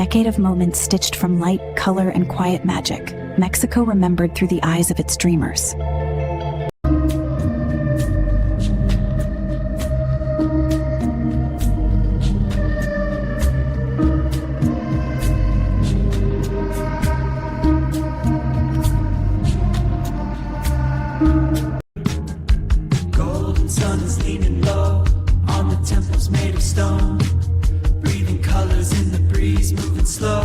decade of moments stitched from light, color, and quiet magic. Mexico remembered through the eyes of its dreamers. Golden sun is leaning low on the temples made of stone, breathing colors in the breeze, moving slow.